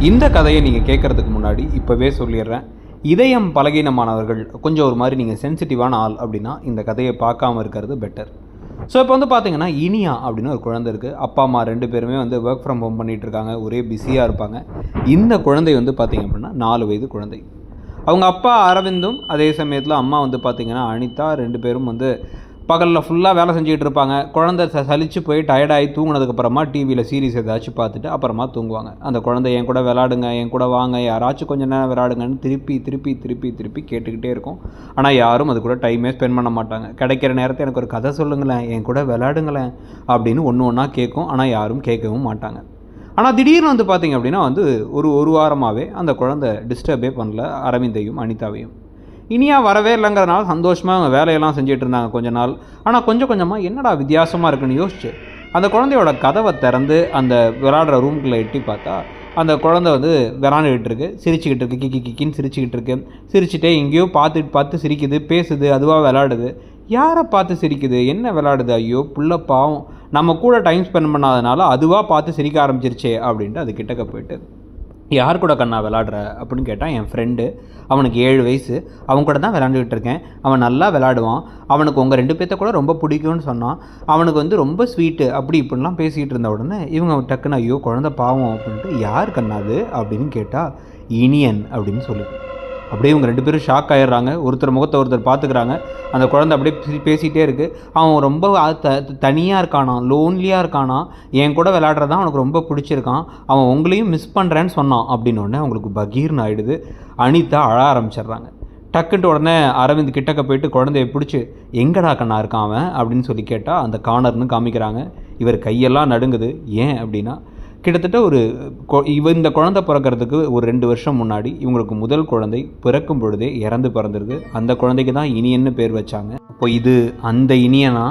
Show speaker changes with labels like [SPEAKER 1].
[SPEAKER 1] இந்த கதையை நீங்கள் கேட்குறதுக்கு முன்னாடி இப்போவே சொல்லிடுறேன், இதயம் பலகீனமானவர்கள் கொஞ்சம் ஒரு மாதிரி நீங்கள் சென்சிட்டிவான ஆள் அப்படின்னா இந்த கதையை பார்க்காம இருக்கிறது பெட்டர். ஸோ இப்போ வந்து பார்த்தீங்கன்னா இனியா அப்படின்னு ஒரு குழந்தை இருக்குது. அப்பா அம்மா 2 பேருமே வந்து ஒர்க் ஃப்ரம் ஹோம் பண்ணிகிட்ருக்காங்க, ஒரே பிஸியாக இருப்பாங்க. இந்த குழந்தை வந்து பார்த்திங்க அப்படின்னா 4 வயது குழந்தை. அவங்க அப்பா அரவிந்தும் அதே சமயத்தில் அம்மா வந்து பார்த்திங்கன்னா அனிதா 2 பேரும் வந்து பகலில் ஃபுல்லாக வேலை செஞ்சுக்கிட்டு இருப்பாங்க. குழந்தை சலிச்சு போய் டயர்டாகி தூங்கினதுக்கப்புறமா டிவியில் சீரிஸ் ஏதாச்சும் பார்த்துட்டு அப்புறமா தூங்குவாங்க. அந்த குழந்தை என் கூட விளாடுங்க, என் கூட வாங்க, யாராச்சும் கொஞ்சம் நேரம் விளாடுங்கன்னு திருப்பி கேட்டுக்கிட்டே இருக்கும். ஆனால் யாரும் அது கூட டைமே ஸ்பெண்ட் பண்ண மாட்டாங்க. கிடைக்கிற நேரத்தை எனக்கு ஒரு கதை சொல்லுங்களேன், என் கூட விளாடுங்களேன் அப்படின்னு ஒன்றா கேட்கும். ஆனால் யாரும் கேட்கவும் மாட்டாங்க. ஆனால் திடீர்னு வந்து பார்த்திங்க அப்படின்னா வந்து ஒரு வாரமாகவே அந்த குழந்தை டிஸ்டர்பே பண்ணல அரவிந்தையும் அனிதாவையும். இனியா வரவே இல்லைங்கிறதுனால சந்தோஷமாக அவங்க வேலையெல்லாம் செஞ்சுட்டு இருந்தாங்க கொஞ்ச நாள். ஆனால் கொஞ்சம் கொஞ்சமாக என்னடா வித்தியாசமாக இருக்குன்னு யோசிச்சு அந்த குழந்தையோட கதவை திறந்து அந்த விளாடுற ரூம்குள்ளே எட்டி பார்த்தா அந்த குழந்தை வந்து விளாண்டுக்கிட்டு இருக்கு, சிரிச்சுக்கிட்டு இருக்கு, கிக்கின்னு சிரிச்சுக்கிட்டு இருக்கு. சிரிச்சுட்டே எங்கேயோ பார்த்து சிரிக்குது, பேசுது, அதுவாக விளாடுது. யாரை பார்த்து சிரிக்குது, என்ன விளாடுது, ஐயோ புள்ள பாவம், நம்ம கூட டைம் ஸ்பெண்ட் பண்ணாதனால அதுவாக பார்த்து சிரிக்க ஆரம்பிச்சிருச்சே அப்படின்ட்டு அது கிட்டக்க போயிட்டு, யார் கூட கண்ணா விளாடுற அப்படின்னு கேட்டால், என் ஃப்ரெண்டு, அவனுக்கு 7 வயசு, அவன் கூட தான் விளாண்டுக்கிட்டு இருக்கேன், அவன் நல்லா விளாடுவான், அவனுக்கு உங்கள் 2 பேர்த்த கூட ரொம்ப பிடிக்கும்னு சொன்னான், அவனுக்கு வந்து ரொம்ப ஸ்வீட்டு அப்படி இப்படிலாம் பேசிகிட்டு இருந்த உடனே இவங்க டக்குன்னு ஐயோ குழந்தை பாவம் அப்படின்ட்டு, யார் கண்ணாது அப்படின்னு கேட்டால் இனியன் அப்படின்னு சொல்லி அப்படியே இவங்க 2 பேரும் ஷாக் ஆகிடுறாங்க. ஒருத்தர் முகத்தை ஒருத்தர் பார்த்துக்கிறாங்க. அந்த குழந்தை அப்படியே பேசிகிட்டே இருக்குது. அவன் ரொம்ப தனியாக இருக்கானா, லோன்லியாக இருக்கானா, என் கூட விளையாடுறதான் அவனுக்கு ரொம்ப பிடிச்சிருக்கான், அவன் உங்களையும் மிஸ் பண்ணுறேன்னு சொன்னான் அப்படின்னோடனே அவங்களுக்கு பகீர்னு ஆகிடுது. அனிதா அழ ஆரம்பிச்சிடுறாங்க. டக்குன்ட்டு உடனே அரவிந்த் கிட்டக்க போயிட்டு குழந்தைய பிடிச்சி எங்கடா கண்ணா இருக்கான் அவன் அப்படின்னு சொல்லி கேட்டால் அந்த கார்னர்னு காமிக்கிறாங்க. இவர் கையெல்லாம் நடுங்குது. ஏன் அப்படின்னா கிட்டத்தட்ட இந்த குழந்தை பிறக்கிறதுக்கு ஒரு 2 வருஷம் முன்னாடி இவங்களுக்கு முதல் குழந்தை பிறக்கும் பொழுதே இறந்து பிறந்திருக்கு. அந்த குழந்தைக்கு தான் இனியன்னு பேர் வச்சாங்க. இப்போ இது அந்த இனியனா